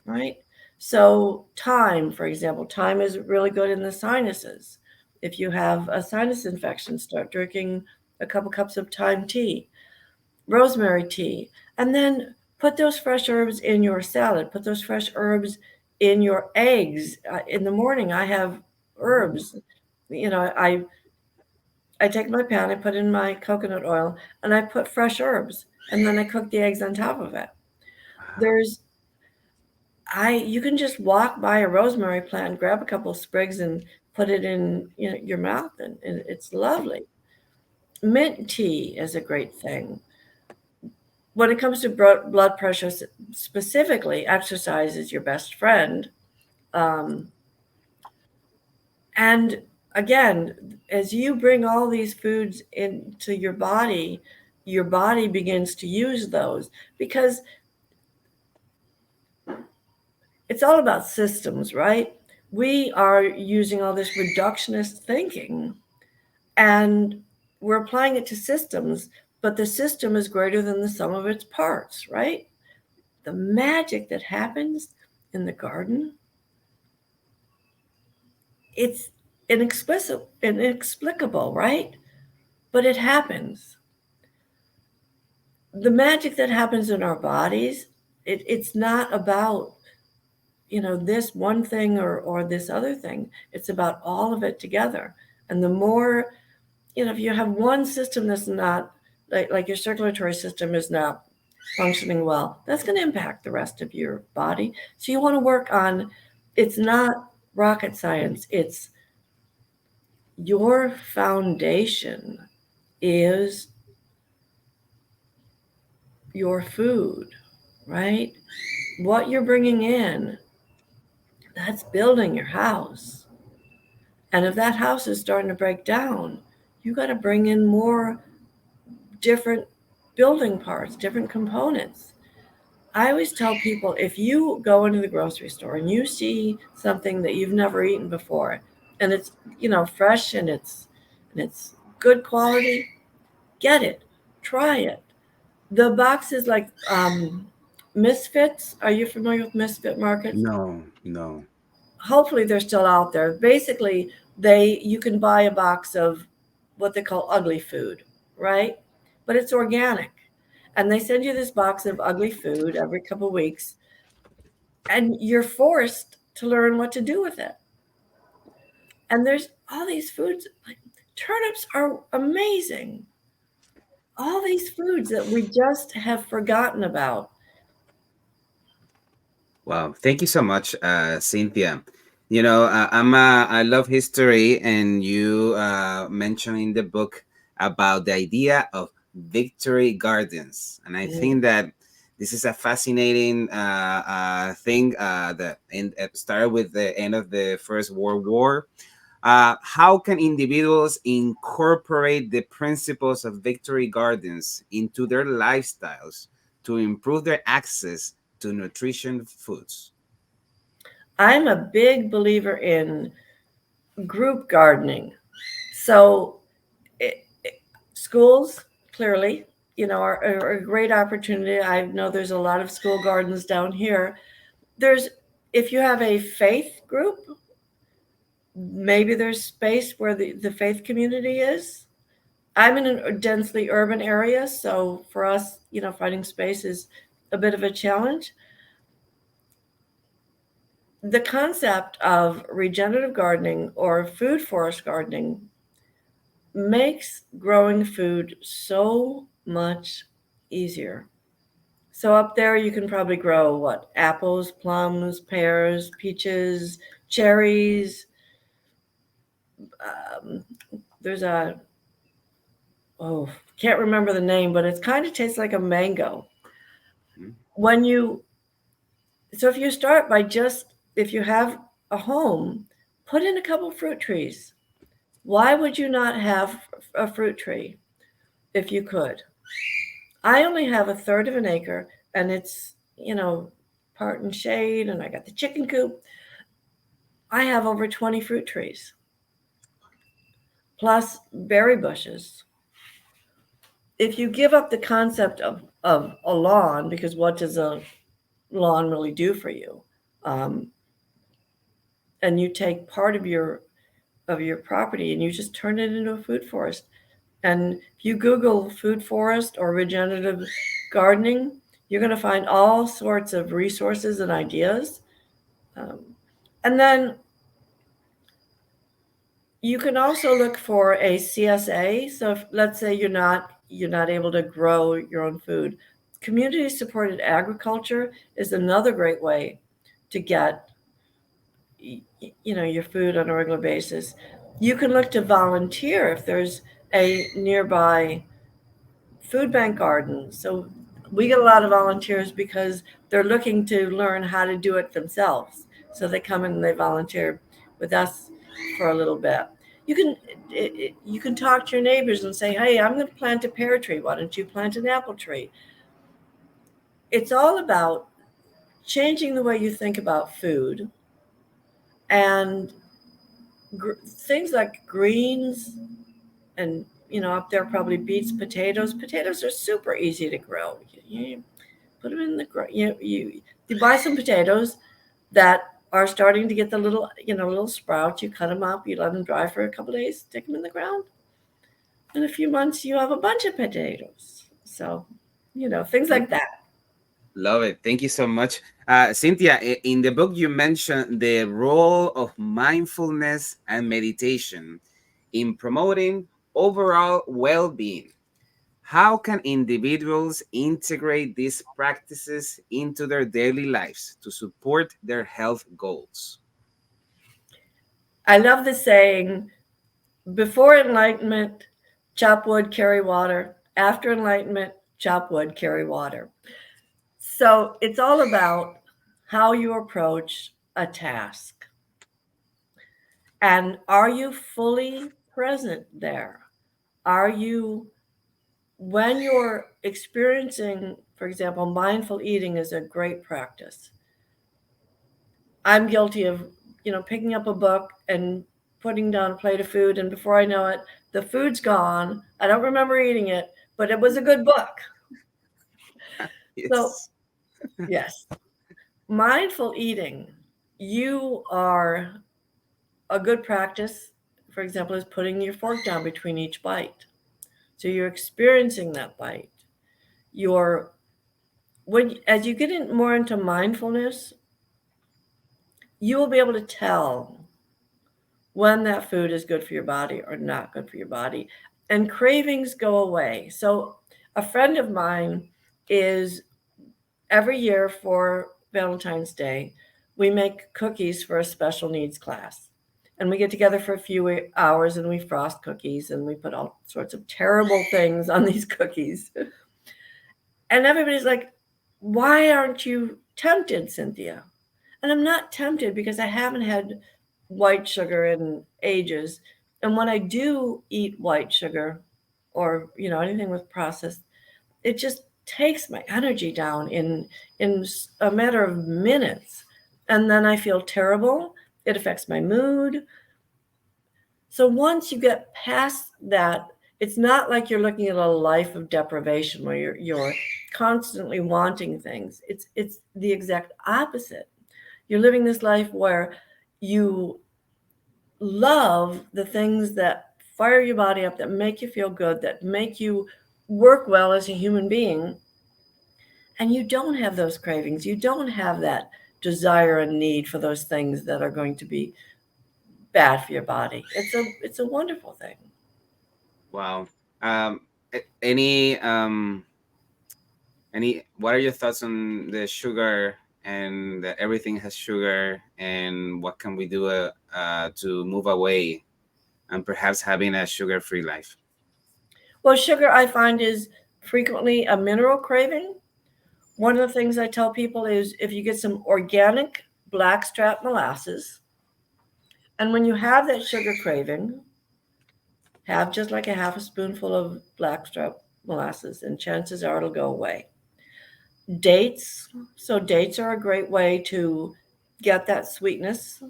Speaker 2: right? So, thyme, for example, thyme is really good in the sinuses. If you have a sinus infection, start drinking a couple cups of thyme tea, rosemary tea, and then put those fresh herbs in your salad. Put those fresh herbs in your eggs. In the morning, I have herbs. I take my pan, I put in my coconut oil, and I put fresh herbs, and then I cook the eggs on top of it. There's you can just walk by a rosemary plant, grab a couple of sprigs, and put it in your mouth, and it's lovely. Mint tea is a great thing. When it comes to blood pressure specifically, exercise is your best friend. Um, and again, as you bring all these foods into your body begins to use those, because it's all about systems, right? We are using all this reductionist thinking and we're applying it to systems, but the system is greater than the sum of its parts, right? The magic that happens in the garden, it's inexplicable, right? But it happens. The magic that happens in our bodies, it's not about this one thing or this other thing. It's about all of it together. And the more, if you have one system that's not like your circulatory system is not functioning well, that's going to impact the rest of your body. So you want to work on, it's not rocket science. It's your foundation is your food, right? What you're bringing in, that's building your house. And if that house is starting to break down, you got to bring in more different building parts, different components. I always tell people, if you go into the grocery store and you see something that you've never eaten before and it's, fresh and it's good quality, get it. Try it. The boxes like Misfits. Are you familiar with Misfit markets?
Speaker 1: No, no.
Speaker 2: hopefully they're still out there. Basically, you can buy a box of what they call ugly food, right? But it's organic. And they send you this box of ugly food every couple of weeks, and you're forced to learn what to do with it. And there's all these foods, like turnips are amazing. All these foods that we just have forgotten about.
Speaker 1: Wow, thank you so much, Cynthia. I love history, and you mentioned in the book about the idea of victory gardens, and I
Speaker 2: Mm.
Speaker 1: think that this is a fascinating thing that started with the end of the First World War. How can individuals incorporate the principles of victory gardens into their lifestyles to improve their access to nutrition foods?
Speaker 2: I'm a big believer in group gardening. So, schools, clearly, are a great opportunity. I know there's a lot of school gardens down here. There's, if you have a faith group, maybe there's space where the faith community is. I'm in a densely urban area, so for us, finding space is a bit of a challenge. The concept of regenerative gardening or food forest gardening makes growing food so much easier. So up there, you can probably grow what? Apples, plums, pears, peaches, cherries. Um, there's oh, can't remember the name, but it kind of tastes like a mango.
Speaker 1: Mhm.
Speaker 2: When you, so if you start by just, if you have a home, put in a couple fruit trees. Why would you not have a fruit tree if you could? I only have a third of an acre, and it's, part in shade, and I got the chicken coop. I have over 20 fruit trees, plus berry bushes. If you give up the concept of a lawn, because what does a lawn really do for you? Um, and you take part of your property and you just turn it into a food forest. And if you Google food forest or regenerative gardening, you're going to find all sorts of resources and ideas. Um, and then you can also look for a CSA. So if, let's say you're not able to grow your own food, community supported agriculture is another great way to get your food on a regular basis. You can look to volunteer if there's a nearby food bank garden. So we get a lot of volunteers because they're looking to learn how to do it themselves. So they come in and they volunteer with us for a little bit. You can you can talk to your neighbors and say, "Hey, I'm going to plant a pear tree. Why don't you plant an apple tree?" It's all about changing the way you think about food, and gr- things like greens, and up there probably beets, potatoes. Potatoes are super easy to grow. You put them in the ground. You buy some potatoes that are starting to get the little sprouts. You cut them up. You let them dry for a couple of days. Stick them in the ground. In a few months, you have a bunch of potatoes. So, things like that.
Speaker 1: Love it. Thank you so much. Cynthia, in the book, you mentioned the role of mindfulness and meditation in promoting overall well being. How can individuals integrate these practices into their daily lives to support their health goals?
Speaker 2: I love the saying, before enlightenment, chop wood, carry water. After enlightenment, chop wood, carry water. So it's all about how you approach a task. And are you fully present there? Are you, when you're experiencing, for example, mindful eating is a great practice. I'm guilty of, picking up a book and putting down a plate of food, and before I know it, the food's gone. I don't remember eating it, but it was a good book. So,
Speaker 1: Yes.
Speaker 2: yes, mindful eating. you are a good practice, for example, is putting your fork down between each bite. So you're experiencing that bite. You're when as you get more into mindfulness, you will be able to tell when that food is good for your body or not good for your body. And cravings go away. So a friend of mine is every year for Valentine's Day, we make cookies for a special needs class. And we get together for a few hours and we frost cookies and we put all sorts of terrible things on these cookies. And everybody's like, why aren't you tempted, Cynthia? And I'm not tempted because I haven't had white sugar in ages. And when I do eat white sugar or, anything with processed, it just takes my energy down in a matter of minutes. And then I feel terrible. It affects my mood. So once you get past that, it's not like you're looking at a life of deprivation where you're constantly wanting things. It's the exact opposite. You're living this life where you love the things that fire your body up, that make you feel good, that make you work well as a human being. And you don't have those cravings. You don't have that desire and need for those things that are going to be bad for your body. It's a wonderful thing.
Speaker 1: Wow. Um, any what are your thoughts on the sugar and that everything has sugar, and what can we do to move away and perhaps having a sugar-free life?
Speaker 2: Well, sugar I find is frequently a mineral craving. One of the things I tell people is if you get some organic blackstrap molasses, and when you have that sugar craving, have just like a half a spoonful of blackstrap molasses, and chances are it'll go away. Dates. So, dates are a great way to get that sweetness.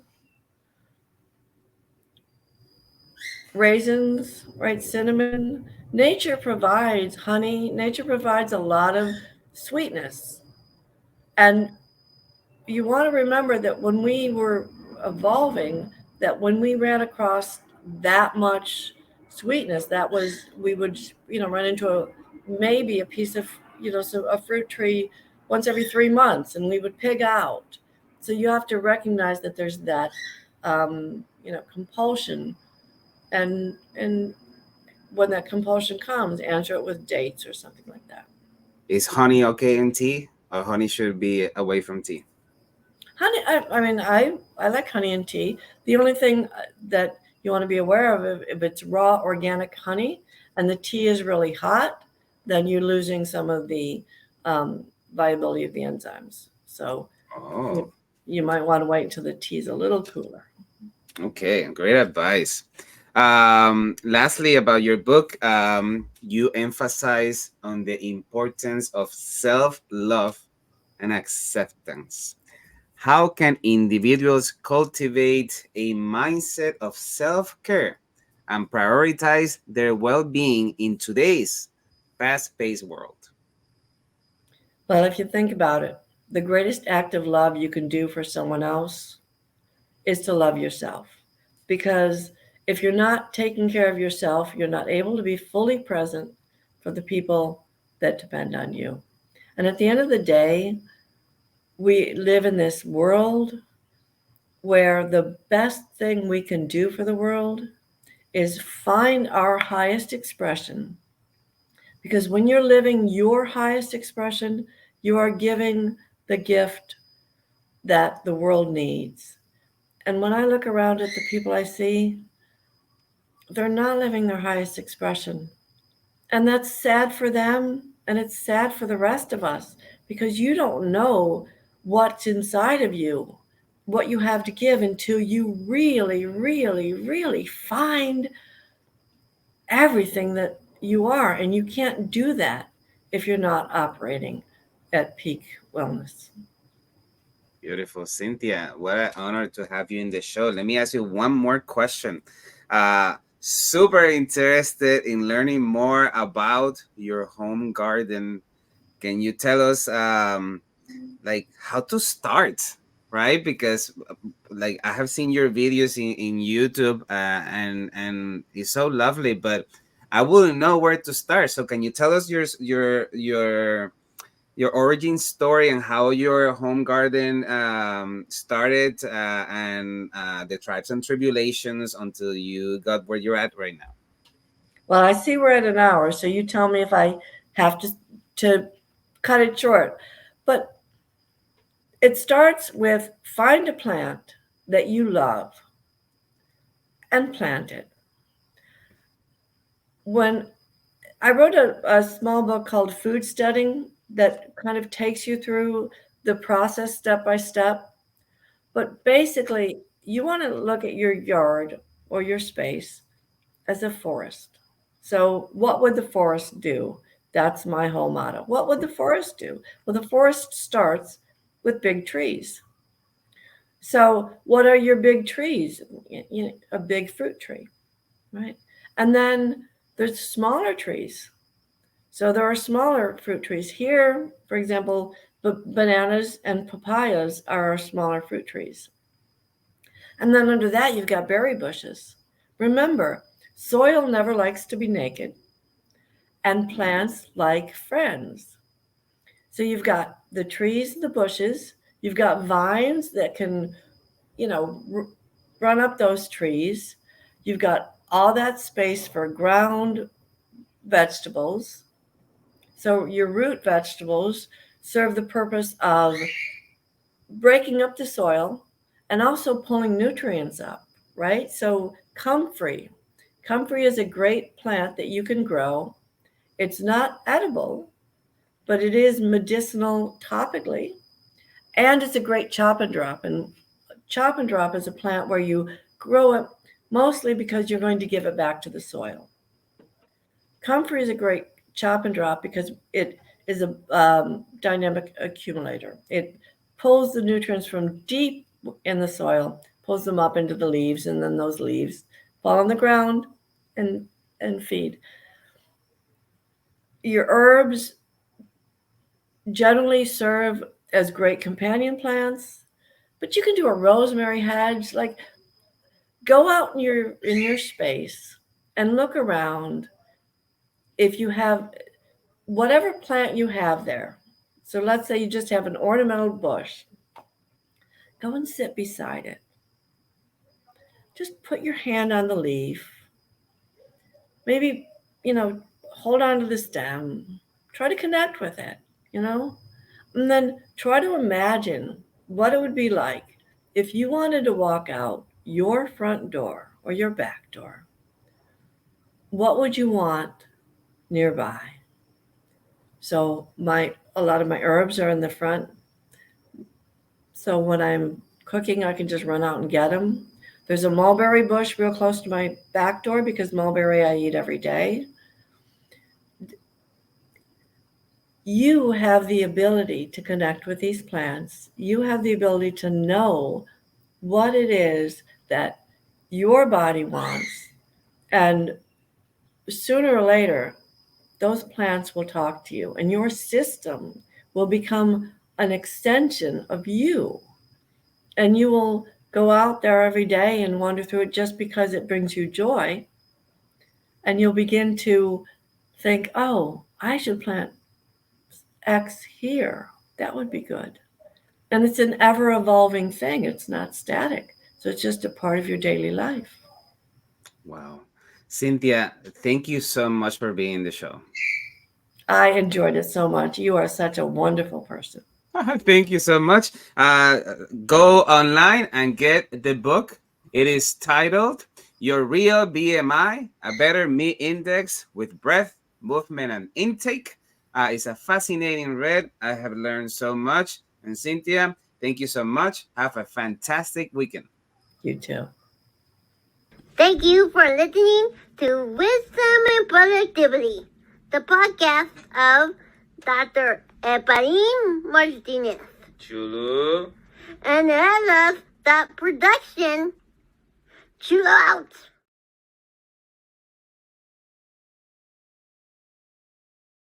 Speaker 2: Raisins, right? Cinnamon. Nature provides honey, nature provides a lot of sweetness. And you want to remember that when we were evolving, that when we ran across that much sweetness, that was we would run into maybe a piece of so a fruit tree once every 3 months, and we would pig out. So you have to recognize that there's that compulsion, and when that compulsion comes, answer it with dates or something like that.
Speaker 1: Is honey okay in tea, or honey should be away from tea?
Speaker 2: Honey, I mean, I like honey and tea. The only thing that you want to be aware of, if it's raw organic honey and the tea is really hot, then you're losing some of the um, viability of the enzymes. So you,
Speaker 1: Oh,
Speaker 2: you might want to wait until the tea is a little cooler.
Speaker 1: okay, great advice. Lastly, about your book, you emphasize on the importance of self-love and acceptance. How can individuals cultivate a mindset of self-care and prioritize their well-being in today's fast-paced world?
Speaker 2: Well, if you think about it, the greatest act of love you can do for someone else is to love yourself. Because if you're not taking care of yourself, you're not able to be fully present for the people that depend on you. And at the end of the day, we live in this world where the best thing we can do for the world is find our highest expression. Because when you're living your highest expression, you are giving the gift that the world needs. And when I look around at the people I see, they're not living their highest expression. And that's sad for them, and it's sad for the rest of us, because you don't know what's inside of you, what you have to give, until you really, really, really find everything that you are. And you can't do that if you're not operating at peak wellness.
Speaker 1: Beautiful, Cynthia. What an honor to have you in the show. Let me ask you one more question. Super interested in learning more about your home garden. Can you tell us, like, how to start right? Because like I have seen your videos in YouTube, and it's so lovely, but I wouldn't know where to start. So can you tell us your origin story and how your home garden started, and the tribes and tribulations until you got where you're at right now?
Speaker 2: Well, I see we're at an hour, so you tell me if I have to cut it short. But it starts with find a plant that you love and plant it. When I wrote a small book called Food Studying that kind of takes you through the process step by step. But basically, you want to look at your yard or your space as a forest. So, what would the forest do? That's my whole motto. What would the forest do? Well, the forest starts with big trees. So, what are your big trees? A big fruit tree, right? And then there's smaller trees. So there are smaller fruit trees. Here, for example, bananas and papayas are smaller fruit trees. And then under that, you've got berry bushes. Remember, soil never likes to be naked, and plants like friends. So you've got the trees, the bushes, you've got vines that can, run up those trees. You've got all that space for ground vegetables. So your root vegetables serve the purpose of breaking up the soil and also pulling nutrients up, right? So comfrey. Comfrey is a great plant that you can grow. It's not edible, but it is medicinal topically. And it's a great chop and drop. And chop and drop is a plant where you grow it mostly because you're going to give it back to the soil. Comfrey is a great chop and drop because it is a dynamic accumulator. It pulls the nutrients from deep in the soil, pulls them up into the leaves, and then those leaves fall on the ground and feed. Your herbs generally serve as great companion plants, but you can do a rosemary hedge. Like, go out in your space and look around. If you have whatever plant you have there, so let's say you just have an ornamental bush, go and sit beside it. Just put your hand on the leaf. Maybe, hold on to the stem. Try to connect with it, and then try to imagine what it would be like if you wanted to walk out your front door or your back door. What would you want nearby? So a lot of my herbs are in the front. So when I'm cooking, I can just run out and get them. There's a mulberry bush real close to my back door because mulberry I eat every day. You have the ability to connect with these plants. You have the ability to know what it is that your body wants. And sooner or later, those plants will talk to you, and your system will become an extension of you. And you will go out there every day and wander through it just because it brings you joy. And you'll begin to think, oh, I should plant X here. That would be good. And it's an ever evolving thing. It's not static. So it's just a part of your daily life.
Speaker 1: Wow. Cynthia, thank you so much for being in the show.
Speaker 2: I enjoyed it so much. You are such a wonderful person.
Speaker 1: Thank you so much. Go online and get the book. It is titled Your Real BMI, A Better Meat Index with Breath, Movement, and Intake. It's a fascinating read. I have learned so much. And Cynthia, thank you so much. Have a fantastic weekend.
Speaker 2: You too.
Speaker 4: Thank you for listening to Wisdom and Productivity, the podcast of Dr. Efraín Martinez.
Speaker 1: Chulo.
Speaker 4: And I love that production. Chill out.